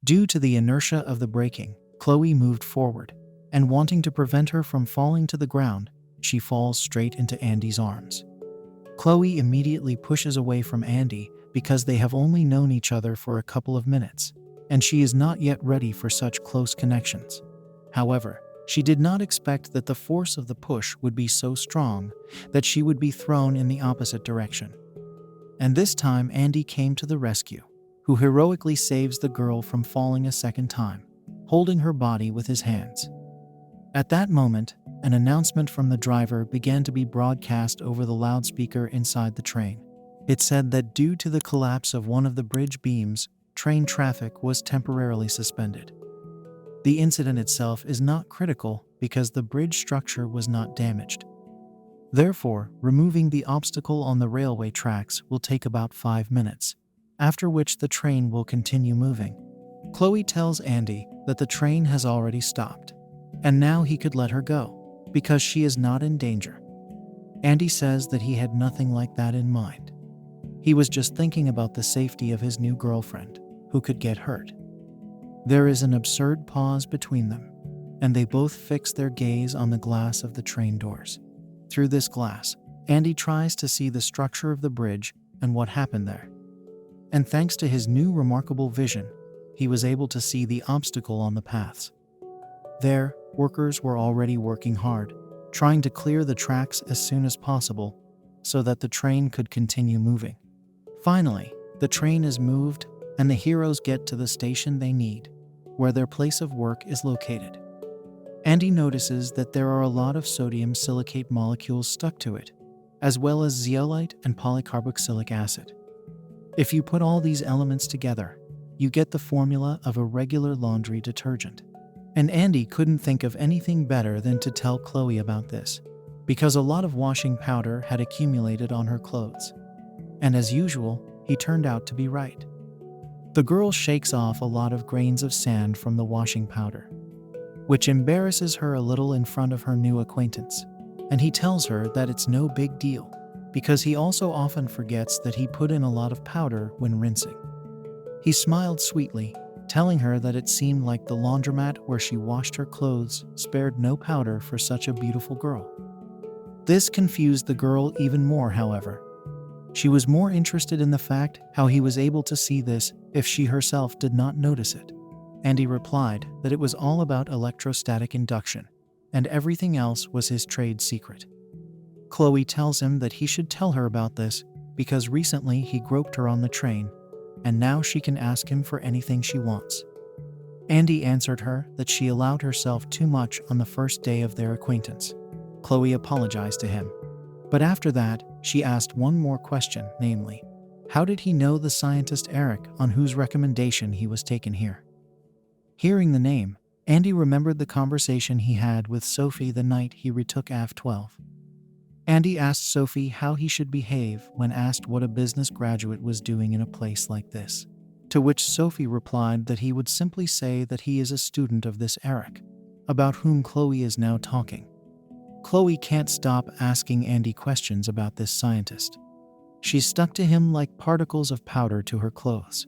Due to the inertia of the braking, Khloe moved forward, and wanting to prevent her from falling to the ground, she falls straight into Andy's arms. Khloe immediately pushes away from Andy because they have only known each other for a couple of minutes, and she is not yet ready for such close connections. However, she did not expect that the force of the push would be so strong that she would be thrown in the opposite direction. And this time Andy came to the rescue, who heroically saves the girl from falling a second time, holding her body with his hands. At that moment, an announcement from the driver began to be broadcast over the loudspeaker inside the train. It said that due to the collapse of one of the bridge beams, train traffic was temporarily suspended. The incident itself is not critical because the bridge structure was not damaged. Therefore, removing the obstacle on the railway tracks will take about 5 minutes, after which the train will continue moving. Khloe tells Andy that the train has already stopped, and now he could let her go, because she is not in danger. Andy says that he had nothing like that in mind. He was just thinking about the safety of his new girlfriend, who could get hurt. There is an absurd pause between them, and they both fix their gaze on the glass of the train doors. Through this glass, Andy tries to see the structure of the bridge and what happened there. And thanks to his new remarkable vision, he was able to see the obstacle on the paths. There, workers were already working hard, trying to clear the tracks as soon as possible so that the train could continue moving. Finally, the train is moved and the heroes get to the station they need, where their place of work is located. Andy notices that there are a lot of sodium silicate molecules stuck to it, as well as zeolite and polycarboxylic acid. If you put all these elements together, you get the formula of a regular laundry detergent. And Andy couldn't think of anything better than to tell Khloe about this, because a lot of washing powder had accumulated on her clothes. And as usual, he turned out to be right. The girl shakes off a lot of grains of sand from the washing powder, which embarrasses her a little in front of her new acquaintance, and he tells her that it's no big deal, because he also often forgets that he put in a lot of powder when rinsing. He smiled sweetly, telling her that it seemed like the laundromat where she washed her clothes spared no powder for such a beautiful girl. This confused the girl even more, however. She was more interested in the fact how he was able to see this if she herself did not notice it. And he replied that it was all about electrostatic induction, and everything else was his trade secret. Khloe tells him that he should tell her about this because recently he groped her on the train, and now she can ask him for anything she wants. Andy answered her that she allowed herself too much on the first day of their acquaintance. Khloe apologized to him. But after that, she asked one more question, namely, how did he know the scientist Eric on whose recommendation he was taken here? Hearing the name, Andy remembered the conversation he had with Sophie the night he retook AF-12. Andy asked Sophie how he should behave when asked what a business graduate was doing in a place like this, to which Sophie replied that he would simply say that he is a student of this Eric, about whom Khloe is now talking. Khloe can't stop asking Andy questions about this scientist. She's stuck to him like particles of powder to her clothes.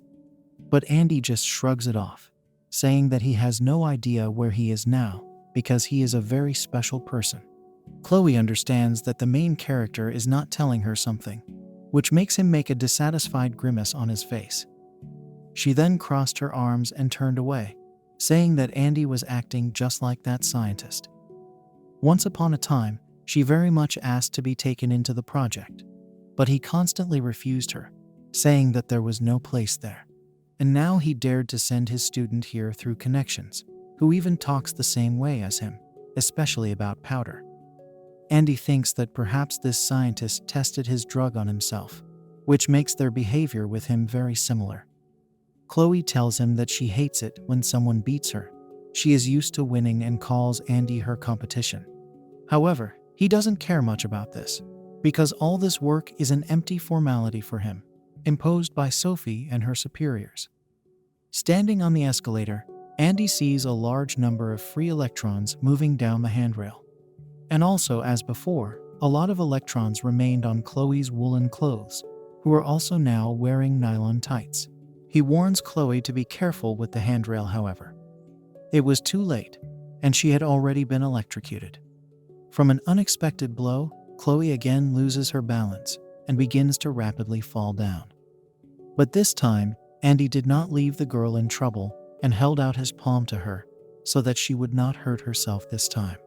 But Andy just shrugs it off, saying that he has no idea where he is now because he is a very special person. Khloe understands that the main character is not telling her something, which makes him make a dissatisfied grimace on his face. She then crossed her arms and turned away, saying that Andy was acting just like that scientist. Once upon a time, she very much asked to be taken into the project, but he constantly refused her, saying that there was no place there. And now he dared to send his student here through connections, who even talks the same way as him, especially about powder. Andy thinks that perhaps this scientist tested his drug on himself, which makes their behavior with him very similar. Khloe tells him that she hates it when someone beats her. She is used to winning and calls Andy her competition. However, he doesn't care much about this, because all this work is an empty formality for him, imposed by Sophie and her superiors. Standing on the escalator, Andy sees a large number of free electrons moving down the handrail. And also, as before, a lot of electrons remained on Khloe's woolen clothes, who are also now wearing nylon tights. He warns Khloe to be careful with the handrail, however. It was too late, and she had already been electrocuted. From an unexpected blow, Khloe again loses her balance and begins to rapidly fall down. But this time, Andy did not leave the girl in trouble and held out his palm to her so that she would not hurt herself this time.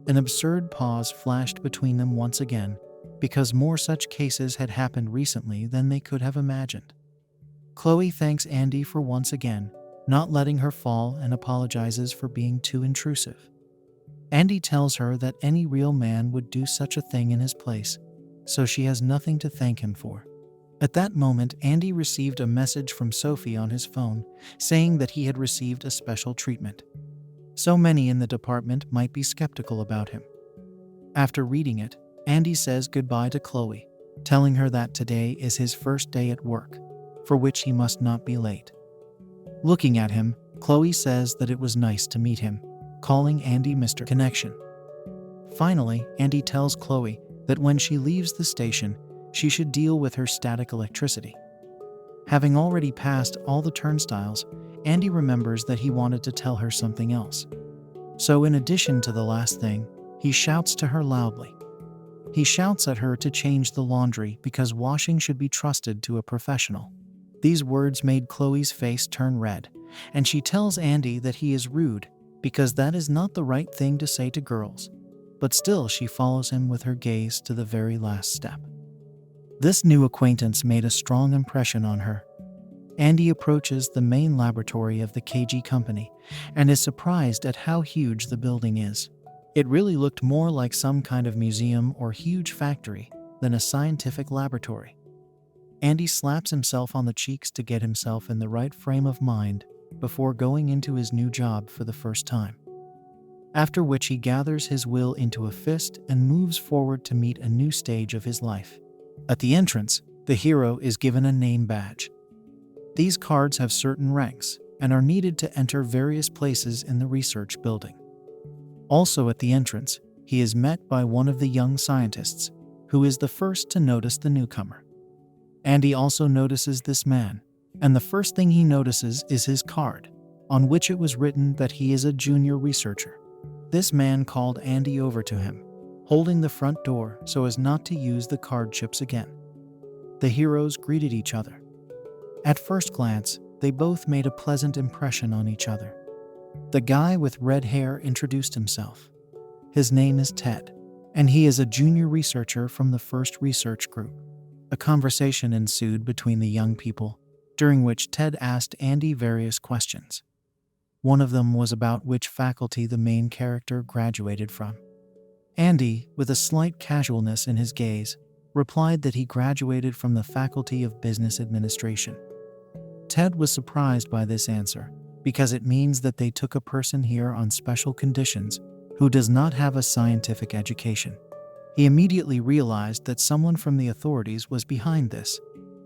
An absurd pause flashed between them once again, because more such cases had happened recently than they could have imagined. Khloe thanks Andy for once again not letting her fall and apologizes for being too intrusive. Andy tells her that any real man would do such a thing in his place, so she has nothing to thank him for. At that moment, Andy received a message from Sophie on his phone saying that he had received a special treatment. So many in the department might be skeptical about him. After reading it, Andy says goodbye to Khloe, telling her that today is his first day at work, for which he must not be late. Looking at him, Khloe says that it was nice to meet him, calling Andy Mr. Connection. Finally, Andy tells Khloe that when she leaves the station, she should deal with her static electricity. Having already passed all the turnstiles, Andy remembers that he wanted to tell her something else. So in addition to the last thing, he shouts to her loudly. He shouts at her to change the laundry because washing should be trusted to a professional. These words made Khloe's face turn red, and she tells Andy that he is rude because that is not the right thing to say to girls. But still she follows him with her gaze to the very last step. This new acquaintance made a strong impression on her. Andy approaches the main laboratory of the KG company and is surprised at how huge the building is. It really looked more like some kind of museum or huge factory than a scientific laboratory. Andy slaps himself on the cheeks to get himself in the right frame of mind before going into his new job for the first time. After which he gathers his will into a fist and moves forward to meet a new stage of his life. At the entrance, the hero is given a name badge. These cards have certain ranks and are needed to enter various places in the research building. Also at the entrance, he is met by one of the young scientists, who is the first to notice the newcomer. Andy also notices this man, and the first thing he notices is his card, on which it was written that he is a junior researcher. This man called Andy over to him, holding the front door so as not to use the card chips again. The heroes greeted each other. At first glance, they both made a pleasant impression on each other. The guy with red hair introduced himself. His name is Ted, and he is a junior researcher from the first research group. A conversation ensued between the young people, during which Ted asked Andy various questions. One of them was about which faculty the main character graduated from. Andy, with a slight casualness in his gaze, replied that he graduated from the Faculty of Business Administration. Ted was surprised by this answer, because it means that they took a person here on special conditions who does not have a scientific education. He immediately realized that someone from the authorities was behind this,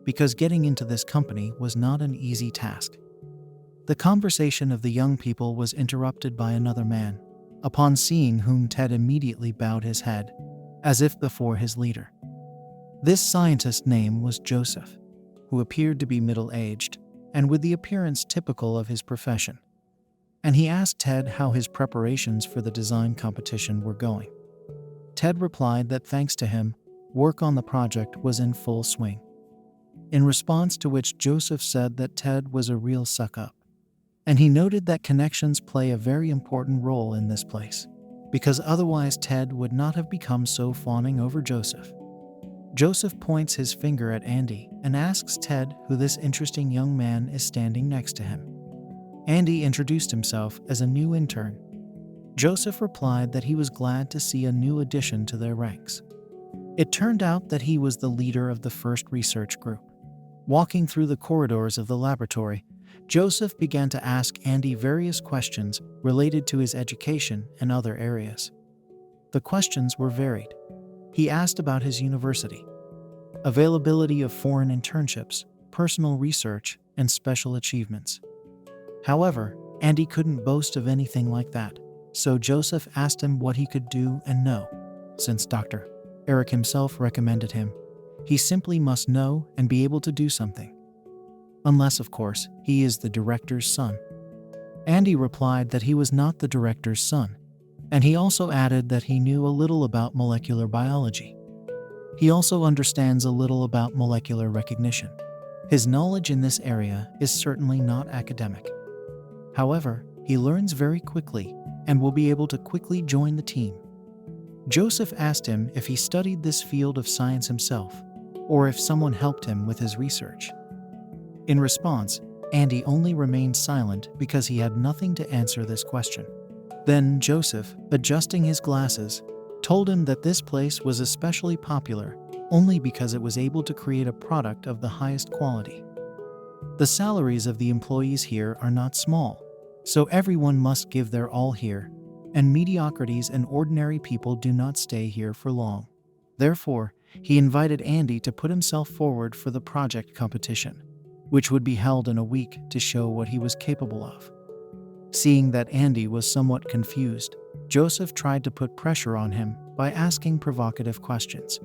because getting into this company was not an easy task. The conversation of the young people was interrupted by another man, upon seeing whom Ted immediately bowed his head, as if before his leader. This scientist's name was Joseph, who appeared to be middle-aged, and with the appearance typical of his profession. And he asked Ted how his preparations for the design competition were going. Ted replied that thanks to him, work on the project was in full swing. In response to which Joseph said that Ted was a real suck-up. And he noted that connections play a very important role in this place, because otherwise Ted would not have become so fawning over Joseph. Joseph points his finger at Andy and asks Ted who this interesting young man is standing next to him. Andy introduced himself as a new intern. Joseph replied that he was glad to see a new addition to their ranks. It turned out that he was the leader of the first research group. Walking through the corridors of the laboratory, Joseph began to ask Andy various questions related to his education and other areas. The questions were varied. He asked about his university, availability of foreign internships, personal research, and special achievements. However, Andy couldn't boast of anything like that, so Joseph asked him what he could do and know. Since Dr. Eric himself recommended him, he simply must know and be able to do something. unless, of course, he is the director's son. Andy replied that he was not the director's son, and he also added that he knew a little about molecular biology. He also understands a little about molecular recognition. His knowledge in this area is certainly not academic. However, he learns very quickly and will be able to quickly join the team. Joseph asked him if he studied this field of science himself, or if someone helped him with his research. In response, Andy only remained silent because he had nothing to answer this question. Then Joseph, adjusting his glasses, told him that this place was especially popular only because it was able to create a product of the highest quality. The salaries of the employees here are not small, so everyone must give their all here, and mediocrities and ordinary people do not stay here for long. Therefore, he invited Andy to put himself forward for the project competition, which would be held in a week to show what he was capable of. Seeing that Andy was somewhat confused, Joseph tried to put pressure on him by asking provocative questions.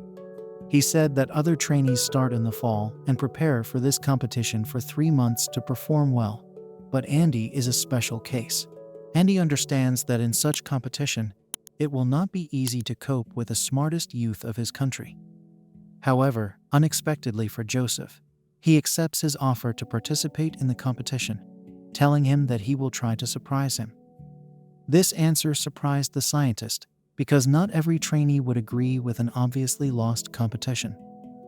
He said that other trainees start in the fall and prepare for this competition for 3 months to perform well, but Andy is a special case. Andy understands that in such competition, it will not be easy to cope with the smartest youth of his country. However, unexpectedly for Joseph, he accepts his offer to participate in the competition, telling him that he will try to surprise him. This answer surprised the scientist, because not every trainee would agree with an obviously lost competition.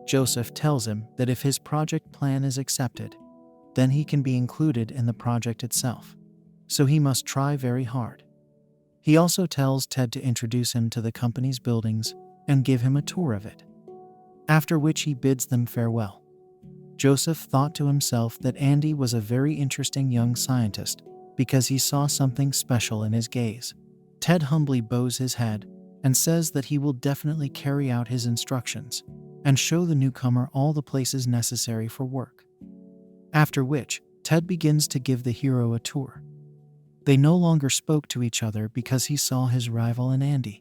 Joseph tells him that if his project plan is accepted, then he can be included in the project itself, so he must try very hard. He also tells Ted to introduce him to the company's buildings and give him a tour of it, after which he bids them farewell. Joseph thought to himself that Andy was a very interesting young scientist because he saw something special in his gaze. Ted humbly bows his head and says that he will definitely carry out his instructions and show the newcomer all the places necessary for work. After which, Ted begins to give the hero a tour. They no longer spoke to each other because he saw his rival in Andy.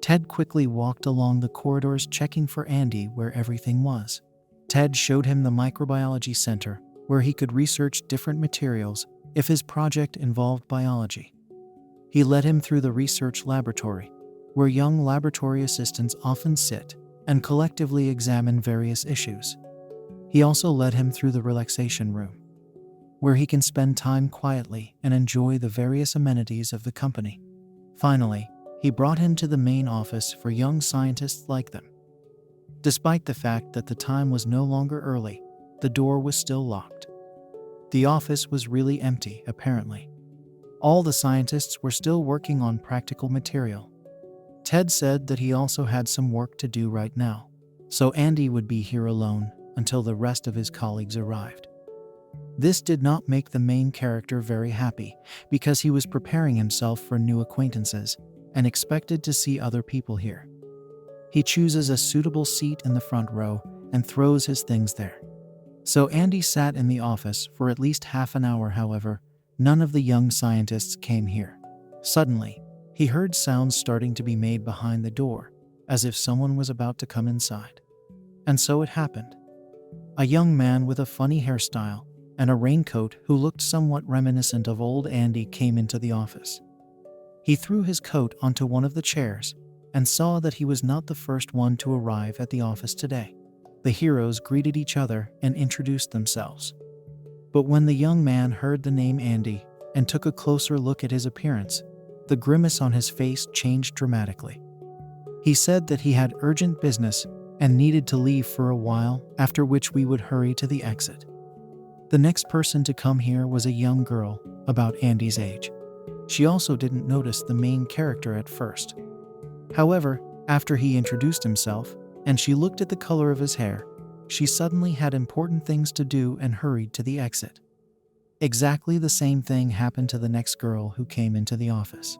Ted quickly walked along the corridors checking for Andy where everything was. Ted showed him the microbiology center where he could research different materials if his project involved biology. He led him through the research laboratory, where young laboratory assistants often sit and collectively examine various issues. He also led him through the relaxation room, where he can spend time quietly and enjoy the various amenities of the company. Finally, he brought him to the main office for young scientists like them. Despite the fact that the time was no longer early, the door was still locked. The office was really empty, apparently. All the scientists were still working on practical material. Ted said that he also had some work to do right now, so Andy would be here alone until the rest of his colleagues arrived. This did not make the main character very happy because he was preparing himself for new acquaintances and expected to see other people here. He chooses a suitable seat in the front row and throws his things there. So Andy sat in the office for at least half an hour. However, none of the young scientists came here. Suddenly, he heard sounds starting to be made behind the door, as if someone was about to come inside. And so it happened. A young man with a funny hairstyle and a raincoat who looked somewhat reminiscent of old Andy came into the office. He threw his coat onto one of the chairs and saw that he was not the first one to arrive at the office today. The heroes greeted each other and introduced themselves. But when the young man heard the name Andy and took a closer look at his appearance, the grimace on his face changed dramatically. He said that he had urgent business and needed to leave for a while, after which we would hurry to the exit. The next person to come here was a young girl, about Andy's age. She also didn't notice the main character at first. However, after he introduced himself, and she looked at the color of his hair, she suddenly had important things to do and hurried to the exit. Exactly the same thing happened to the next girl who came into the office.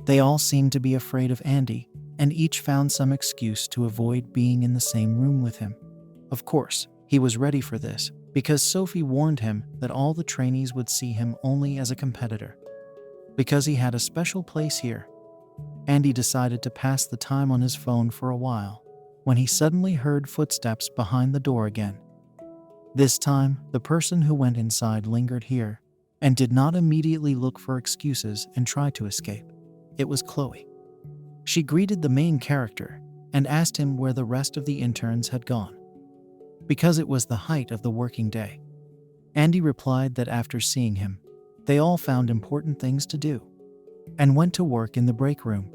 They all seemed to be afraid of Andy, and each found some excuse to avoid being in the same room with him. Of course, he was ready for this, because Sophie warned him that all the trainees would see him only as a competitor. Because he had a special place here, Andy decided to pass the time on his phone for a while, when he suddenly heard footsteps behind the door again. This time, the person who went inside lingered here and did not immediately look for excuses and try to escape. It was Khloe. She greeted the main character and asked him where the rest of the interns had gone, because it was the height of the working day. Andy replied that after seeing him, they all found important things to do and went to work in the break room.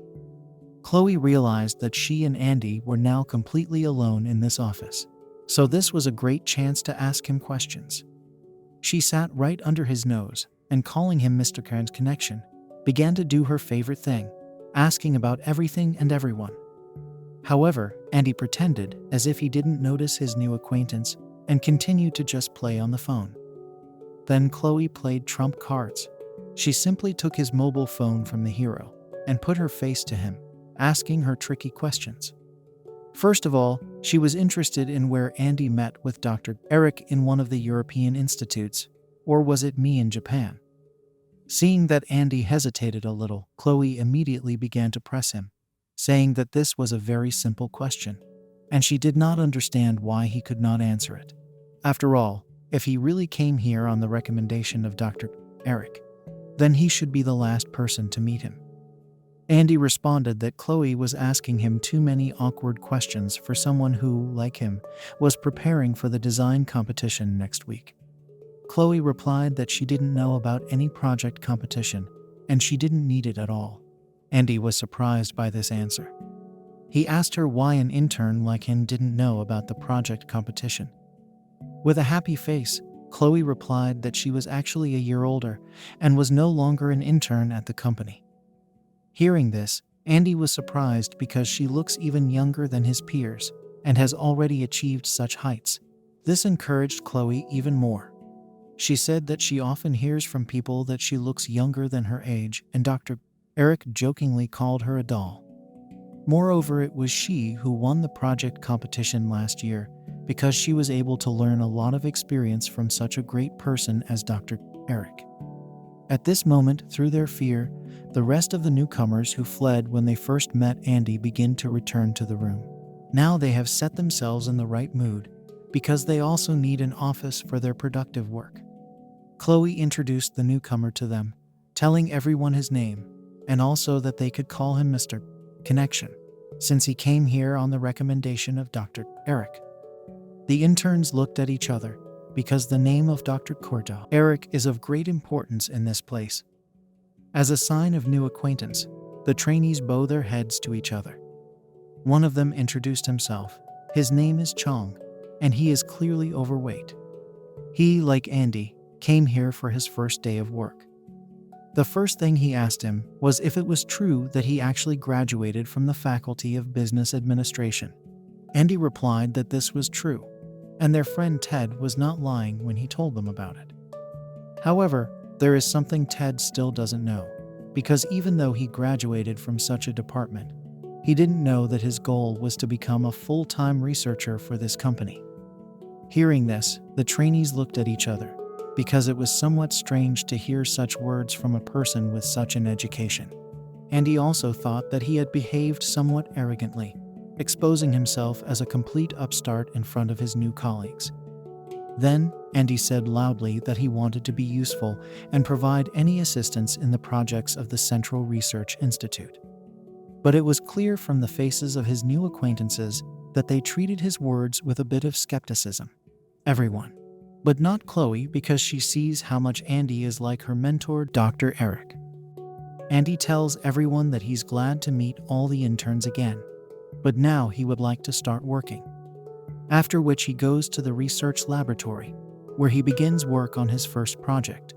Khloe realized that she and Andy were now completely alone in this office, so this was a great chance to ask him questions. She sat right under his nose and, calling him Mr. Karen's connection, began to do her favorite thing, asking about everything and everyone. However, Andy pretended as if he didn't notice his new acquaintance and continued to just play on the phone. Then Khloe played trump cards. She simply took his mobile phone from the hero and put her face to him, asking her tricky questions. First of all, she was interested in where Andy met with Dr. Eric in one of the European institutes, or was it me in Japan? Seeing that Andy hesitated a little, Khloe immediately began to press him, saying that this was a very simple question, and she did not understand why he could not answer it. After all, if he really came here on the recommendation of Dr. Eric, then he should be the last person to meet him. Andy responded that Khloe was asking him too many awkward questions for someone who, like him, was preparing for the design competition next week. Khloe replied that she didn't know about any project competition, and she didn't need it at all. Andy was surprised by this answer. He asked her why an intern like him didn't know about the project competition. With a happy face, Khloe replied that she was actually a year older and was no longer an intern at the company. Hearing this, Andy was surprised because she looks even younger than his peers and has already achieved such heights. This encouraged Khloe even more. She said that she often hears from people that she looks younger than her age, and Dr. Eric jokingly called her a doll. Moreover, it was she who won the project competition last year because she was able to learn a lot of experience from such a great person as Dr. Eric. At this moment, through their fear, the rest of the newcomers who fled when they first met Andy begin to return to the room. Now they have set themselves in the right mood because they also need an office for their productive work. Khloe introduced the newcomer to them, telling everyone his name, and also that they could call him Mr. Connection, since he came here on the recommendation of Dr. Eric. The interns looked at each other because the name of Dr. Eric is of great importance in this place. As a sign of new acquaintance, the trainees bow their heads to each other. One of them introduced himself. His name is Chong, and he is clearly overweight. He, like Andy, came here for his first day of work. The first thing he asked him was if it was true that he actually graduated from the Faculty of Business Administration. Andy replied that this was true, and their friend Ted was not lying when he told them about it. However, there is something Ted still doesn't know, because even though he graduated from such a department, he didn't know that his goal was to become a full-time researcher for this company. Hearing this, the trainees looked at each other, because it was somewhat strange to hear such words from a person with such an education. Andy also thought that he had behaved somewhat arrogantly, exposing himself as a complete upstart in front of his new colleagues. Then, Andy said loudly that he wanted to be useful and provide any assistance in the projects of the Central Research Institute. But it was clear from the faces of his new acquaintances that they treated his words with a bit of skepticism. Everyone. But not Khloe, because she sees how much Andy is like her mentor, Dr. Eric. Andy tells everyone that he's glad to meet all the interns again, but now he would like to start working. After which he goes to the research laboratory, where he begins work on his first project.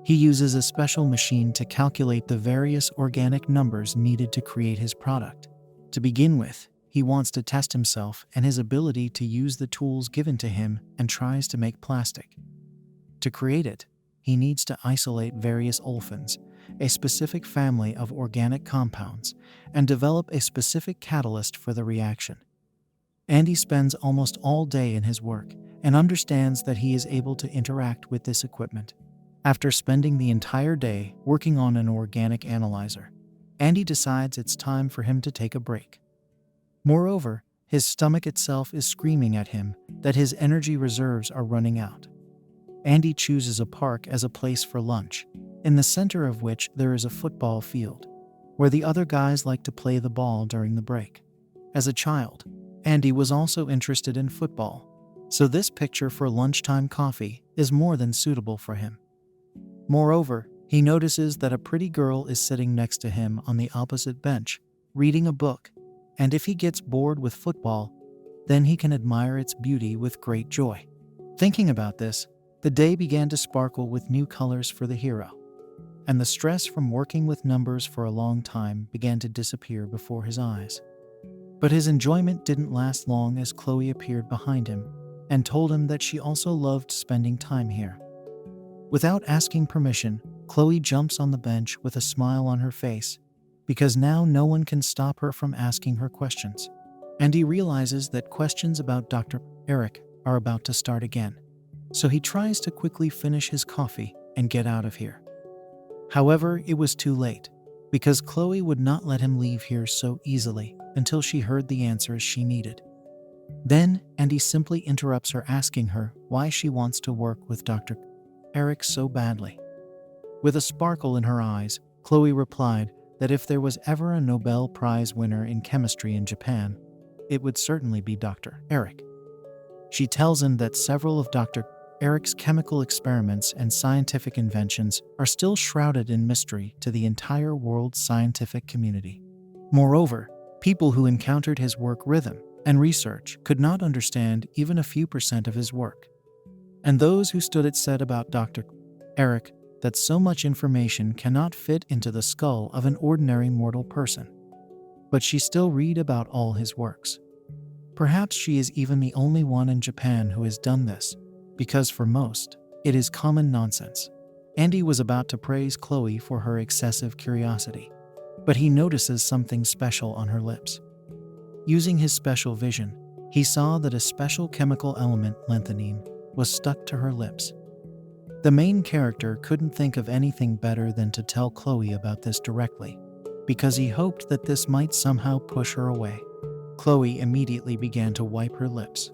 He uses a special machine to calculate the various organic numbers needed to create his product. To begin with, he wants to test himself and his ability to use the tools given to him and tries to make plastic. To create it, he needs to isolate various olefins, a specific family of organic compounds, and develop a specific catalyst for the reaction. Andy spends almost all day in his work and understands that he is able to interact with this equipment. After spending the entire day working on an organic analyzer, Andy decides it's time for him to take a break. Moreover, His stomach itself is screaming at him that his energy reserves are running out. Andy chooses a park as a place for lunch, in the center of which there is a football field, where the other guys like to play the ball during the break. As a child, Andy was also interested in football, so this picture for lunchtime coffee is more than suitable for him. Moreover, he notices that a pretty girl is sitting next to him on the opposite bench, reading a book, and if he gets bored with football, then he can admire its beauty with great joy. Thinking about this, the day began to sparkle with new colors for the hero, and the stress from working with numbers for a long time began to disappear before his eyes. But his enjoyment didn't last long as Khloe appeared behind him and told him that she also loved spending time here. Without asking permission, Khloe jumps on the bench with a smile on her face, because now no one can stop her from asking her questions. And he realizes that questions about Dr. Eric are about to start again, so he tries to quickly finish his coffee and get out of here. However, it was too late, because Khloe would not let him leave here so easily until she heard the answers she needed. Then, Andy simply interrupts her, asking her why she wants to work with Dr. Eric so badly. With a sparkle in her eyes, Khloe replied that if there was ever a Nobel Prize winner in chemistry in Japan, it would certainly be Dr. Eric. She tells him that several of Dr. Eric's chemical experiments and scientific inventions are still shrouded in mystery to the entire world's scientific community. Moreover, people who encountered his work rhythm and research could not understand even a few % of his work. And those who stood it said about Dr. Eric that so much information cannot fit into the skull of an ordinary mortal person. But she still read about all his works. Perhaps she is even the only one in Japan who has done this, because for most, it is common nonsense. Andy was about to praise Khloe for her excessive curiosity, but he notices something special on her lips. Using his special vision, he saw that a special chemical element, lanthanine, was stuck to her lips. The main character couldn't think of anything better than to tell Khloe about this directly, because he hoped that this might somehow push her away. Khloe immediately began to wipe her lips,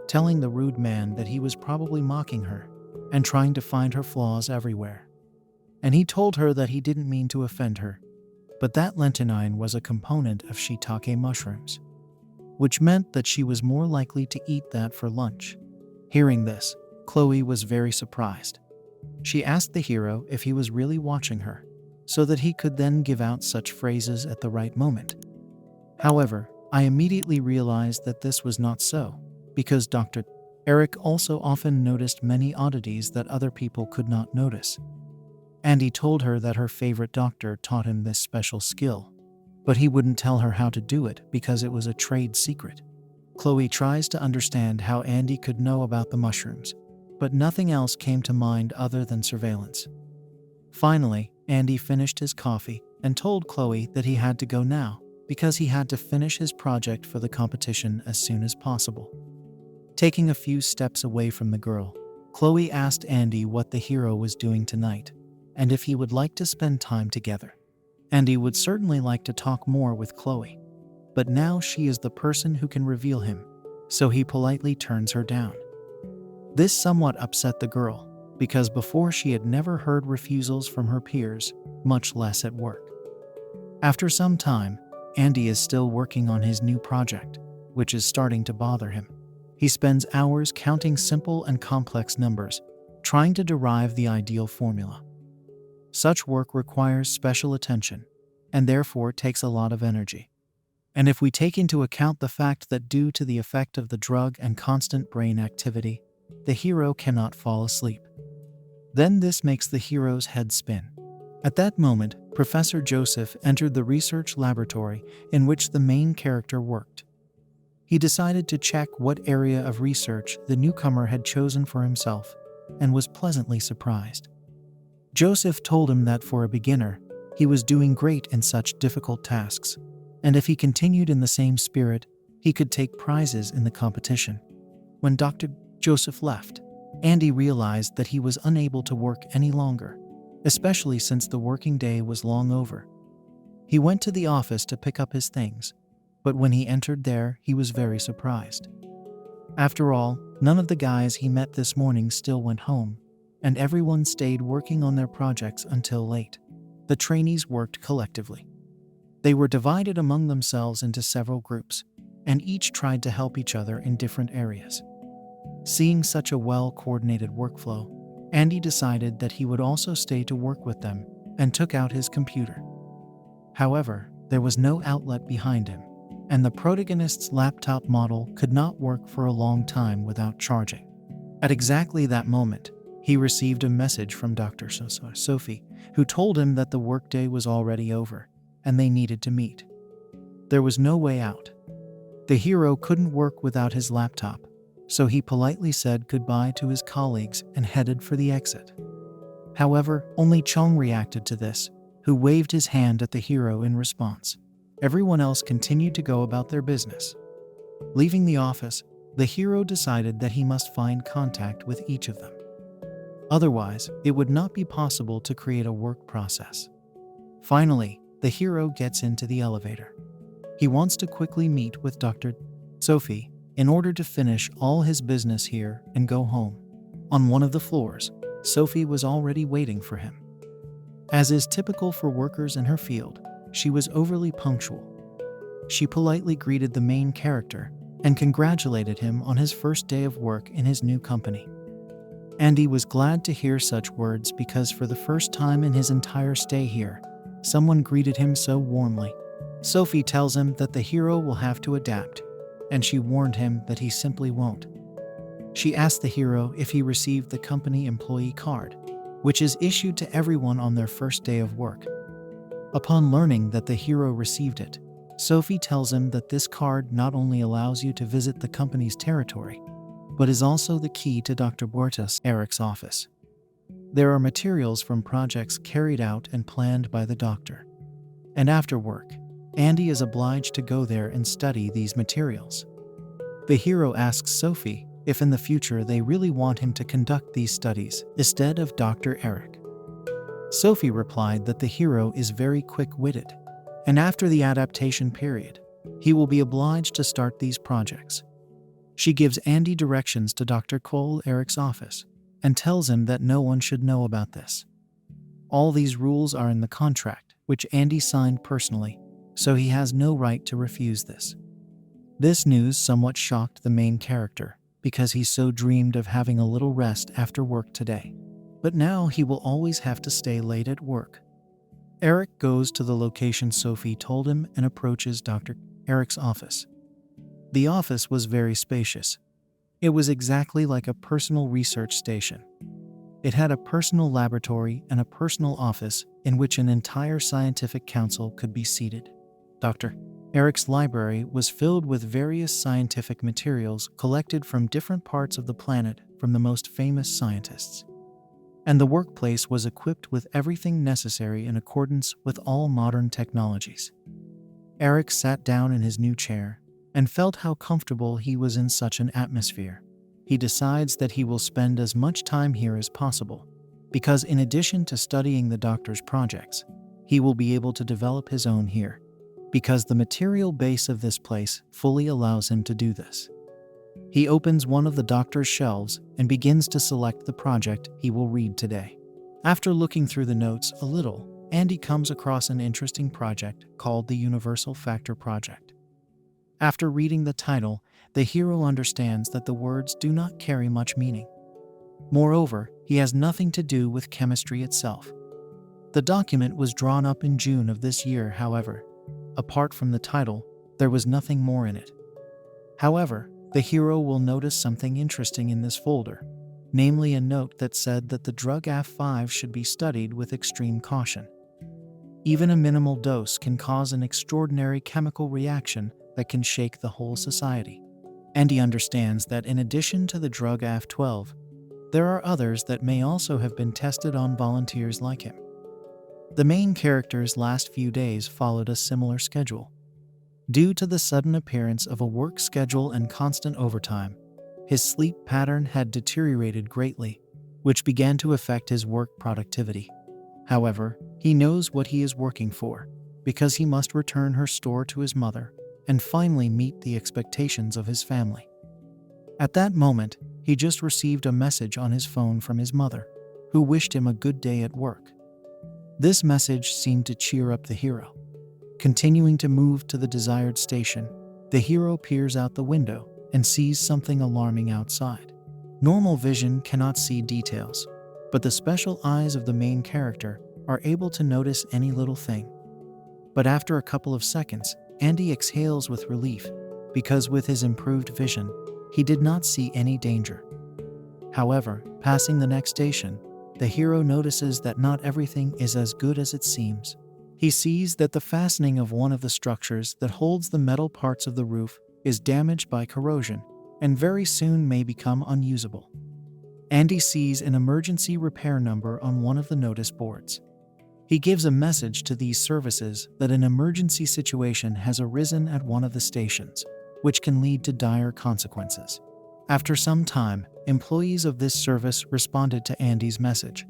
telling the rude man that he was probably mocking her and trying to find her flaws everywhere. And he told her that he didn't mean to offend her, but that lanthanine was a component of shiitake mushrooms, which meant that she was more likely to eat that for lunch. Hearing this, Khloe was very surprised. She asked the hero if he was really watching her, so that he could then give out such phrases at the right moment. However, I immediately realized that this was not so, because Dr. Eric also often noticed many oddities that other people could not notice. And he told her that her favorite doctor taught him this special skill, but he wouldn't tell her how to do it because it was a trade secret. Khloe tries to understand how Andy could know about the mushrooms, but nothing else came to mind other than surveillance. Finally, Andy finished his coffee and told Khloe that he had to go now because he had to finish his project for the competition as soon as possible. Taking a few steps away from the girl, Khloe asked Andy what the hero was doing tonight and if he would like to spend time together. Andy would certainly like to talk more with Khloe, but now she is the person who can reveal him, so he politely turns her down. This somewhat upset the girl, because before she had never heard refusals from her peers, much less at work. After some time, Andy is still working on his new project, which is starting to bother him. He spends hours counting simple and complex numbers, trying to derive the ideal formula. Such work requires special attention, and therefore takes a lot of energy. And if we take into account the fact that due to the effect of the drug and constant brain activity, the hero cannot fall asleep, then this makes the hero's head spin. At that moment, Professor Joseph entered the research laboratory in which the main character worked. He decided to check what area of research the newcomer had chosen for himself, and was pleasantly surprised. Joseph told him that for a beginner, he was doing great in such difficult tasks, and if he continued in the same spirit, he could take prizes in the competition. When Dr. Joseph left, Andy realized that he was unable to work any longer, especially since the working day was long over. He went to the office to pick up his things, but when he entered there, he was very surprised. After all, none of the guys he met this morning still went home, and everyone stayed working on their projects until late. The trainees worked collectively. They were divided among themselves into several groups, and each tried to help each other in different areas. Seeing such a well-coordinated workflow, Andy decided that he would also stay to work with them and took out his computer. However, there was no outlet behind him, and the protagonist's laptop model could not work for a long time without charging. At exactly that moment, he received a message from Dr. Sophie, who told him that the workday was already over, and they needed to meet. There was no way out. The hero couldn't work without his laptop, so he politely said goodbye to his colleagues and headed for the exit. However, only Chung reacted to this, who waved his hand at the hero in response. Everyone else continued to go about their business. Leaving the office, the hero decided that he must find contact with each of them. Otherwise, it would not be possible to create a work process. Finally, the hero gets into the elevator. He wants to quickly meet with Dr. Sophie in order to finish all his business here and go home. On one of the floors, Sophie was already waiting for him. As is typical for workers in her field, she was overly punctual. She politely greeted the main character and congratulated him on his first day of work in his new company. Andy was glad to hear such words because for the first time in his entire stay here, someone greeted him so warmly. Sophie tells him that the hero will have to adapt, and she warned him that he simply won't. She asked the hero if he received the company employee card, which is issued to everyone on their first day of work. Upon learning that the hero received it, Sophie tells him that this card not only allows you to visit the company's territory, but is also the key to Dr. Eric's office. There are materials from projects carried out and planned by the doctor. And after work, Andy is obliged to go there and study these materials. The hero asks Sophie if in the future they really want him to conduct these studies instead of Dr. Eric. Sophie replied that the hero is very quick-witted, and after the adaptation period, he will be obliged to start these projects. She gives Andy directions to Dr. Eric's office and tells him that no one should know about this. All these rules are in the contract, which Andy signed personally, so he has no right to refuse this. This news somewhat shocked the main character because he so dreamed of having a little rest after work today. But now he will always have to stay late at work. Eric goes to the location Sophie told him and approaches Dr. Eric's office. The office was very spacious. It was exactly like a personal research station. It had a personal laboratory and a personal office in which an entire scientific council could be seated. Dr. Eric's library was filled with various scientific materials collected from different parts of the planet from the most famous scientists. And the workplace was equipped with everything necessary in accordance with all modern technologies. Eric sat down in his new chair and felt how comfortable he was in such an atmosphere. He decides that he will spend as much time here as possible, because in addition to studying the doctor's projects, he will be able to develop his own here, because the material base of this place fully allows him to do this. He opens one of the doctor's shelves and begins to select the project he will read today. After looking through the notes a little, Andy comes across an interesting project called the Universal Factor Project. After reading the title, the hero understands that the words do not carry much meaning. Moreover, he has nothing to do with chemistry itself. The document was drawn up in June of this year, however. Apart from the title, there was nothing more in it. However, the hero will notice something interesting in this folder, namely a note that said that the drug AF5 should be studied with extreme caution. Even a minimal dose can cause an extraordinary chemical reaction that can shake the whole society. And he understands that in addition to the drug AF12, there are others that may also have been tested on volunteers like him. The main character's last few days followed a similar schedule. Due to the sudden appearance of a work schedule and constant overtime, his sleep pattern had deteriorated greatly, which began to affect his work productivity. However, he knows what he is working for, because he must return her store to his mother, and finally meet the expectations of his family. At that moment, he just received a message on his phone from his mother, who wished him a good day at work. This message seemed to cheer up the hero. Continuing to move to the desired station, the hero peers out the window and sees something alarming outside. Normal vision cannot see details, but the special eyes of the main character are able to notice any little thing. But after a couple of seconds, Andy exhales with relief, because with his improved vision, he did not see any danger. However, passing the next station, the hero notices that not everything is as good as it seems. He sees that the fastening of one of the structures that holds the metal parts of the roof is damaged by corrosion and very soon may become unusable. Andy sees an emergency repair number on one of the notice boards. He gives a message to these services that an emergency situation has arisen at one of the stations, which can lead to dire consequences. After some time, employees of this service responded to Andy's message.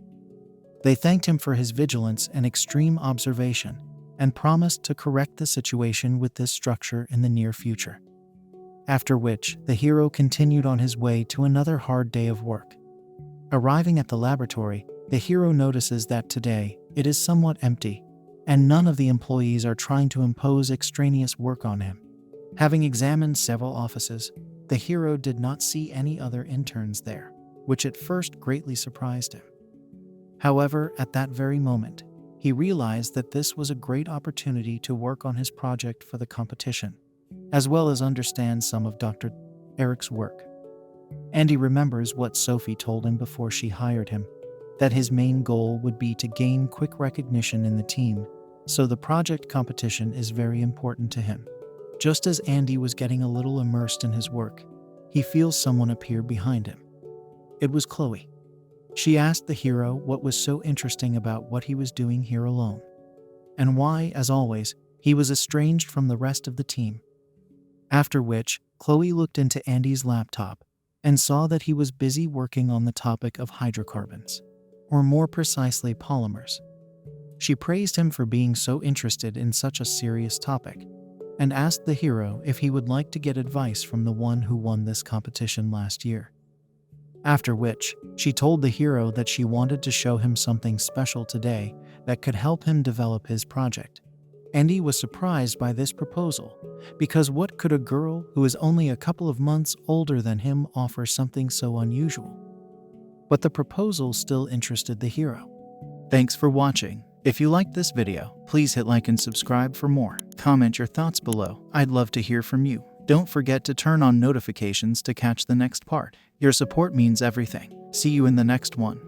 They thanked him for his vigilance and extreme observation, and promised to correct the situation with this structure in the near future. After which, the hero continued on his way to another hard day of work. Arriving at the laboratory, the hero notices that today it is somewhat empty, and none of the employees are trying to impose extraneous work on him. Having examined several offices, the hero did not see any other interns there, which at first greatly surprised him. However, at that very moment, he realized that this was a great opportunity to work on his project for the competition, as well as understand some of Dr. Eric's work. Andy remembers what Sophie told him before she hired him, that his main goal would be to gain quick recognition in the team, so the project competition is very important to him. Just as Andy was getting a little immersed in his work, he feels someone appear behind him. It was Khloe. She asked the hero what was so interesting about what he was doing here alone, and why, as always, he was estranged from the rest of the team. After which, Khloe looked into Andy's laptop and saw that he was busy working on the topic of hydrocarbons, or more precisely polymers. She praised him for being so interested in such a serious topic, and asked the hero if he would like to get advice from the one who won this competition last year. After which, she told the hero that she wanted to show him something special today that could help him develop his project. Andy was surprised by this proposal, because what could a girl who is only a couple of months older than him offer something so unusual? But the proposal still interested the hero. Thanks for watching. If you liked this video, please hit like and subscribe for more. Comment your thoughts below. I'd love to hear from you. Don't forget to turn on notifications to catch the next part. Your support means everything. See you in the next one.